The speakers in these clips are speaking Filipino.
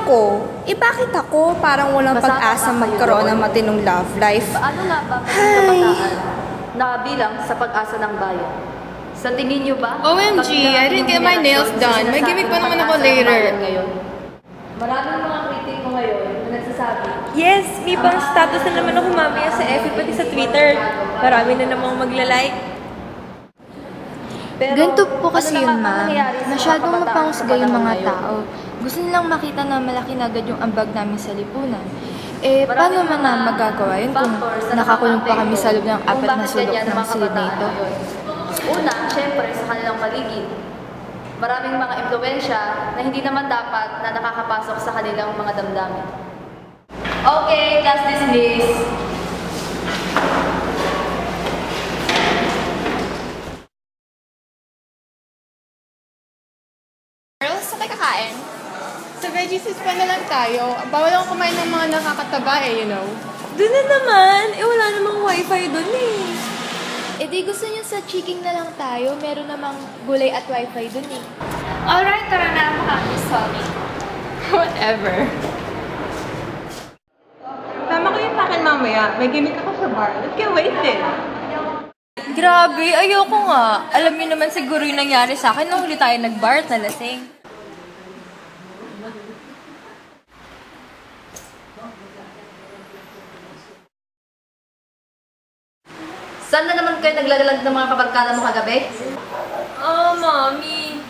Nako, bakit ako parang walang pag-asa magkaroon ng matinong love life? Paano nga ba kabataan na bilang sa pag-asa ng bayan? Sa tingin niyo ba? OMG, I didn't get my nails done. May gimmick pa naman ako later. Maraming mga kritiko ngayon na nagsasabi, Yes, may ibang status na naman ako mamaya sa FB pati sa Twitter. Marami na namang magla-like. pero Ganito po kasi ano yun, naman ang ma'am. nangyayari sa Masyadong mga kabataan mapangusga sa yung panahon mga ngayon? tao. Gusto nilang makita na malaki na agad yung ambag namin sa lipunan. Eh, paano Maraming man na mga magagawa yun kung factors na nakakulong pa kami sa loob ng kung 4 na bakit sulok ganyan ang ng mga silid na kabataan ito? ngayon. Una, syempre sa kanilang paligid. Maraming mga impluensya na hindi naman dapat na nakakapasok sa kanilang mga damdamin. Okay, class dismissed. Girls, sa kayo kakain? Sa veggies pa na lang tayo. Bawal akong kumain ng mga nakakataba you know. Doon na naman. Wala namang wifi doon eh. Eh di gusto niyo sa chicken na lang tayo. Meron namang gulay at wifi dun eh. Alright, tara na, makakasali. Whatever. Tama ko yung pakin mamaya. May gimmick ako sa bar. Let's get wasted. Grabe, ayoko nga. Alam niyo naman siguro yung nangyari sa akin nung huli tayo nag-bar at nalasing. Saan na naman kayo naglalalag ng mga kabarkada mo kagabi? Mami.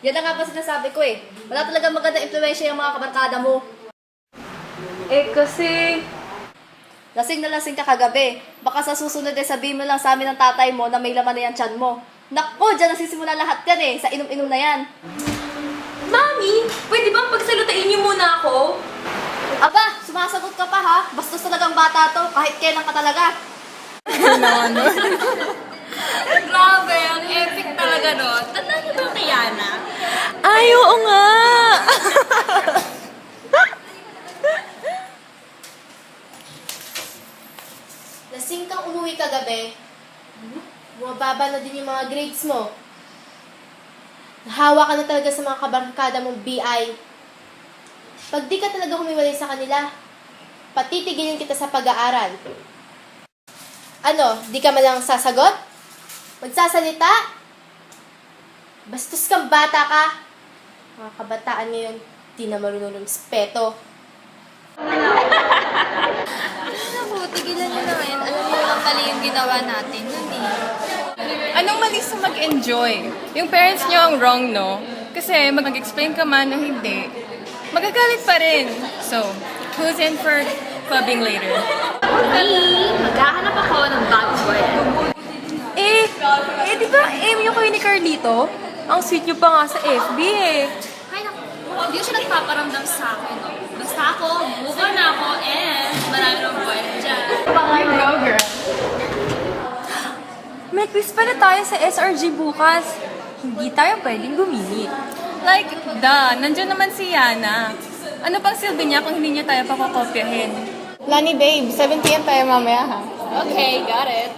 Yan na nga pa sinasabi ko eh. Wala talaga maganda impluensya yung mga kabarkada mo. Kasi... Lasing na lasing ka kagabi. Baka sa susunod eh sabihin mo lang sa amin ng tatay mo na may laman na yan tiyan mo. Nakko, dyan nasisimula lahat yan eh. Sa inom-inom na yan. Mami, pwede bang pagsalutain niyo muna ako? Aba, sumasagot ka pa ha. Bastos talagang bata to. Kahit kailan ka talaga. Grabe, ang epic talaga nun. Tandaan niyo ba yung kay Yana? Ay, oo nga! Lasing kang umuwi kagabi. Bumababa na din yung mga grades mo. Nahawa ka na talaga sa mga kabarkada mong BI. Pag di ka talaga humiwalay sa kanila, patitigilin kita sa pag-aaral. Ano, di ka malang sasagot? Magsasalita? Bastos kang bata ka. Mga kabataan ngayon, di na marunong respeto. Naku, tigilan nyo na ngayon. Alam niyo lang mali yung ginawa natin nun eh. Anong mali sa mag-enjoy? Yung parents nyo ang wrong, no? Kasi mag-explain ka man o hindi, magagalit pa rin. So, who's in for clubbing later? Maghahanap ako ng bagong boyfriend. Di ba aim yung kayo ni Carlito? Ang sweet niyo pa nga sa FB eh. Ay naku, hindi siya nagpaparamdam sa akin. No? Basta ako, move on na ako, and marami ng boyfriend dyan. You go, girl. May quiz pa na tayo sa SRG bukas. Hindi tayo pwedeng gumili. Like, nandiyan naman si Yana. Ano pang silbi niya kung hindi niya tayo pakakopyahin? Lani, babe, 7 p.m. tayo mamaya, ha? Okay, got it.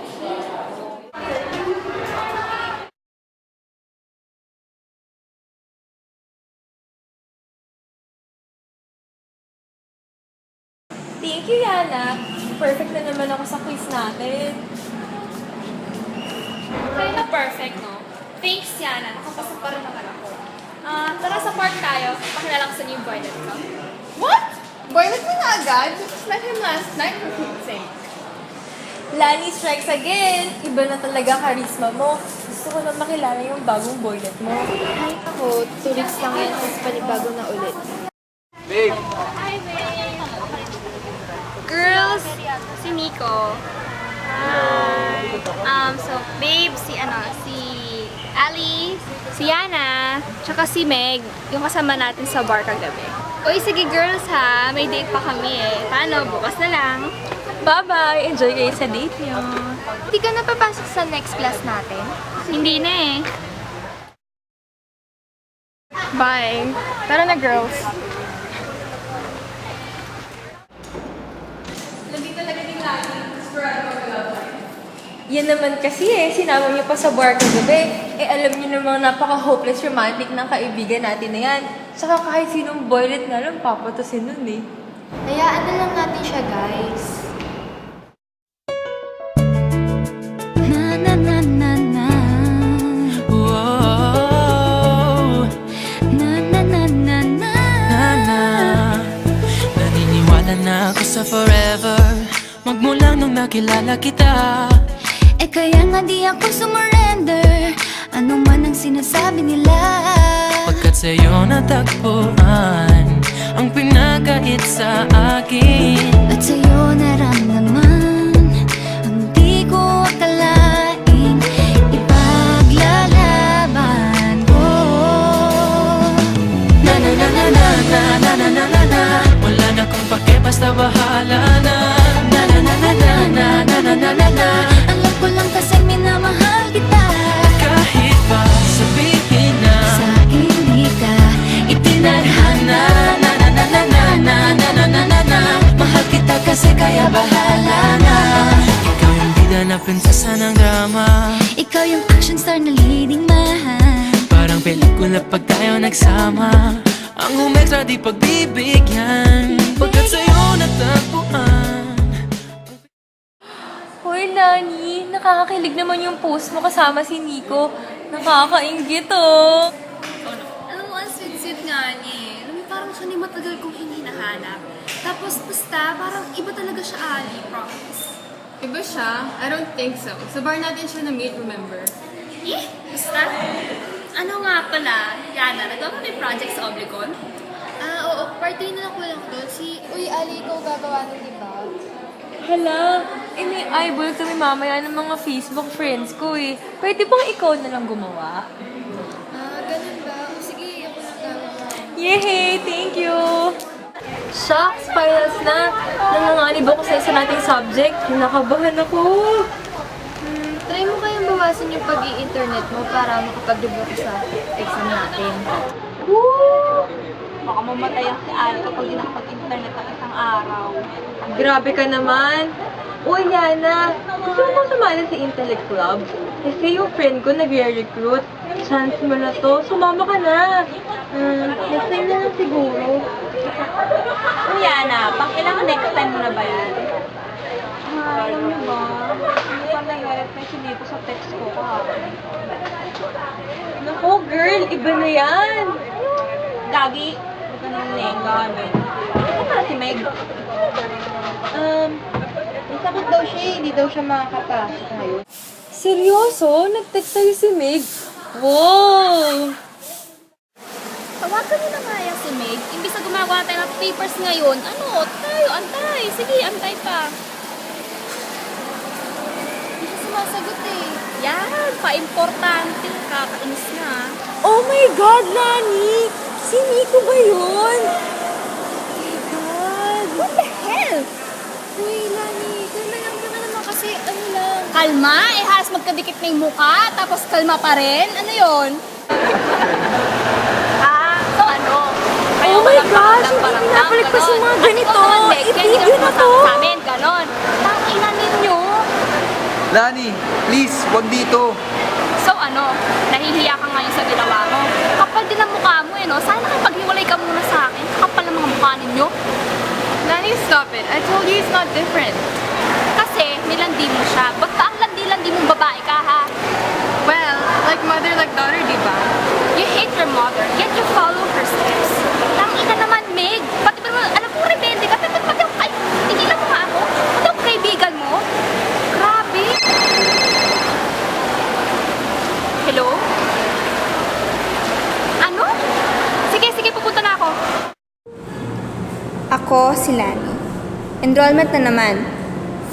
Thank you, Yana. Perfect na naman ako sa quiz natin. Kaya na perfect, no? Thanks, Yana. Nakapasok pa rin naman ako. Tara sa park tayo. Pakilala ko sa new boyfriend ko. What? Boylet mo na agad? We just met him last night, for Pete's sake. Lani strikes again. Iba na talaga charisma mo. Gusto ko na makilala yung bagong boylet mo. Ay, ako, 2 weeks lang yan, tapos panibago na ulit. Girls, si Nico. Hi. So, babe, si Ali, si Yana, tsaka si Meg, yung kasama natin sa bar kagabi. Uy, sige girls ha, may date pa kami eh. Paano? Bukas na lang. Bye-bye! Enjoy kayo sa date niyo. Hindi ka na papasok sa next class natin? Hindi na eh. Bye. Tara na, girls. Lagi talaga ni Lani. Yan naman kasi sinama niyo pa sa bar kagabi. Alam niyo namang napaka-hopeless romantic ng kaibigan natin na yan. Saka kahit sinong boylet nga lang, papatusin nun eh. Hayaan na lang natin siya, guys. Na na na na na. Whoa. Na na na na na. Na na. Naniniwala na ako sa forever, magmula nung nakilala kita. Kaya nga di ako sumurrender, ano man ang sinasabi nila. Pagkat sa'yo natagpuan ang pinagkait sa akin, at sa'yo naramdaman ang di ko akalaing ipaglalaban ko. Na na na na na na na na na na na. Wala na kung pake, basta bahala na. Na na na na na na na na na na na. Alam ko lang kasi minamahal kita. Kahit pa sabihin na sa akin di ka itinadhana. Na na na na na na na na na na na. Mahal kita kasi kaya bahala na. Ikaw yung bida na prinsesa ng drama. Ikaw yung action star na leading man. Parang pelikula pag tayo nagsama. Ang umextra di pagbibigyan, pagkat sa'yo natagpuan. Hoy, Lani, nakakakilig naman yung post mo kasama si Nico. Nakakaingit oh. Alam mo, ang sweet-sweet nga niya eh. Alam mo, parang siya ni matagal kong hinahanap. Tapos, basta, parang iba talaga siya, Ali, promise. Iba siya? I don't think so. Sa bar natin siya na-meet, remember? Basta? Ano nga pala, Yana, nagawa may project sa Oblicon? Oo, party na lang ko lang doon. Uy, Ali, ikaw gagawa nun, di ba? Hala, may eyeball kami mamaya ng mga Facebook friends ko eh. Pwede bang ikaw na lang gumawa? Ganun ba? Sige, ako lang gagawa. Yay! Thank you! Shucks! Finals na! Nanganganib ako sa isa nating subject. Nakabahan ako. Try mo kayang bawasan yung pag-i-internet mo para makapag-debut sa exam natin. Baka mamatay ang si Ali kapag di nakapag-internet ang isang araw. Grabe ka naman! Uy, Yana! Gusto mo bang sumali sa Intellect Club? Kasi yung friend ko nag-recruit. Chance mo na to. Sumama ka na. Next time na lang siguro. Yana, pang ilang next time mo na ba yan? Alam niyo ba? Hindi pa nag-reply si Nico sa text ko kahapon. Naku, girl! Iba na yan! Gagi, huwag ka nang namin. Ano pala si Meg? Sakit daw siya eh. Hindi daw siya makakapasok ngayon. Seryoso? Nag-text sa'yo si Meg? Wow! Tawagan niyo na nga yan si Meg. Imbis na gumagawa tayo ng papers ngayon, tayo, antay. Sige, antay pa. Hindi siya sumasagot eh. Yan, pa-importante. Kakainis na. Oh my God, Lani! Si Nico ba yun? Oh my God! What the hell? Uy, Lani, kalma lang ka naman kasi ano lang. Kalma? Halos magkadikit na yung mukha, tapos kalma pa rin? Ano yun? So ano? Oh my gosh! Hindi pinapalik pa si mga ganito! I-video na to! Sa amin, ganon. Tangina ninyo. Lani, please, wag dito. So ano, nahihiya ka ngayon sa ginawa mo? Kapal din ang mukha mo no? Sana nakipaghiwalay ka muna sa akin. Kapal ang mga mukha ninyo. Lani, stop it. I told you it's not different. Kasi nilandi mo siya. Ba't ka ang landi-landi mong babae ka ha? Well, like mother, like daughter, di ba? You hate your mother, yet you follow her steps. Tangina naman, Meg. Pati ba naman, alam ko rebelde ka. Pati ay, tigilan mo nga ako. Pati ang kaibigan mo. Grabe. Hello? Ano? Sige, pupunta na ako. Ako si Lani. Enrollment na naman.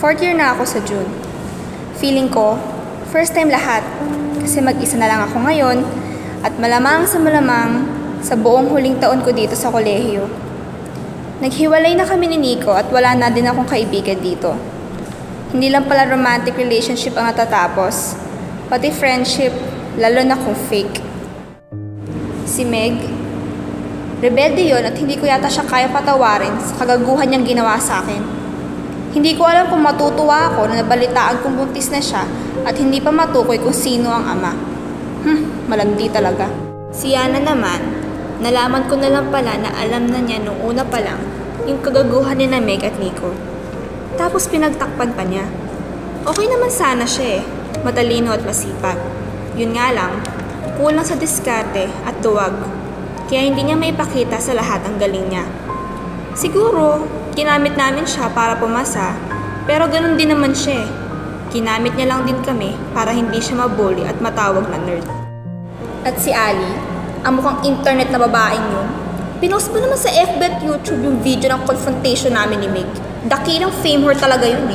4th year na ako sa June. Feeling ko, first time lahat. Kasi mag-isa na lang ako ngayon at malamang sa buong huling taon ko dito sa kolehiyo. Naghiwalay na kami ni Nico at wala na din akong kaibigan dito. Hindi lang pala romantic relationship ang natatapos, pati friendship, lalo na kung fake. Si Meg, rebelde yon at hindi ko yata siya kaya patawarin sa kagaguhan niyang ginawa sa akin. Hindi ko alam kung matutuwa ako na nabalitaan kong buntis na siya at hindi pa matukoy kung sino ang ama. Malandi talaga. Si Yana naman, nalaman ko na lang pala na alam na niya nung una pa lang yung kagaguhan ni na Meg at Nico. Tapos pinagtakpan pa niya. Okay naman sana siya matalino at masipag. Yun nga lang, kulang sa diskarte at tuwag. Kaya hindi niya maipakita sa lahat ang galing niya. Siguro, ginamit namin siya para pumasa, pero ganun din naman siya. Ginamit niya lang din kami para hindi siya mabully at matawag na nerd. At si Ali, ang mukhang internet na babaeng yun, pinost mo naman sa FB at YouTube yung video ng confrontation namin ni Meg. Dakilang fame whore talaga yun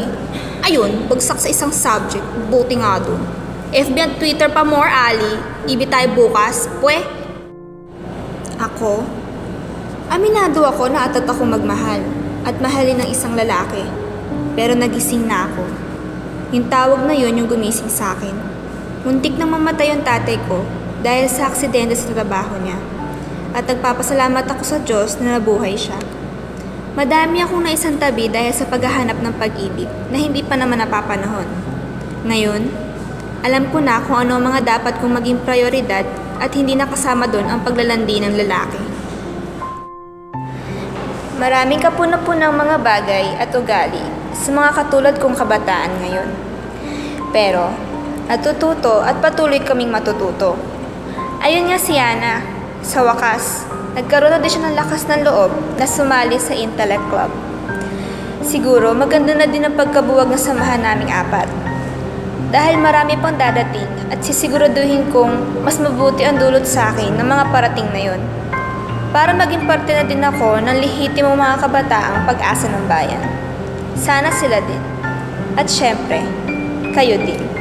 Ayun, bagsak sa isang subject, buti nga dun. FB at Twitter pa more, Ali. Ibi tayo bukas, pwe. Ako? Aminado ako na atat akong magmahal at mahalin ng isang lalaki. Pero nagising na ako. Yung tawag na yun yung gumising sa akin. Muntik nang mamatay yung tatay ko dahil sa aksidente sa trabaho niya. At nagpapasalamat ako sa Diyos na nabuhay siya. Madami akong naisantabi dahil sa paghahanap ng pag-ibig na hindi pa naman napapanahon. Ngayon, alam ko na kung ano ang mga dapat kong maging prioridad at hindi nakasama doon ang paglalandi ng lalaki. Maraming kapuna-punang mga bagay at ugali sa mga katulad kong kabataan ngayon. Pero, natututo at patuloy kaming matututo. Ayun nga si Yana, sa wakas, nagkaroon na din siya ng lakas ng loob na sumali sa Intellect Club. Siguro maganda na din ang pagkabuwag ng samahan naming apat. Dahil marami pang dadating at sisiguraduhin kong mas mabuti ang dulot sa akin ng mga parating na yon. Para maging parte na din ako ng lehitimong mga kabataang pag-asa ng bayan. Sana sila din. At syempre, kayo din.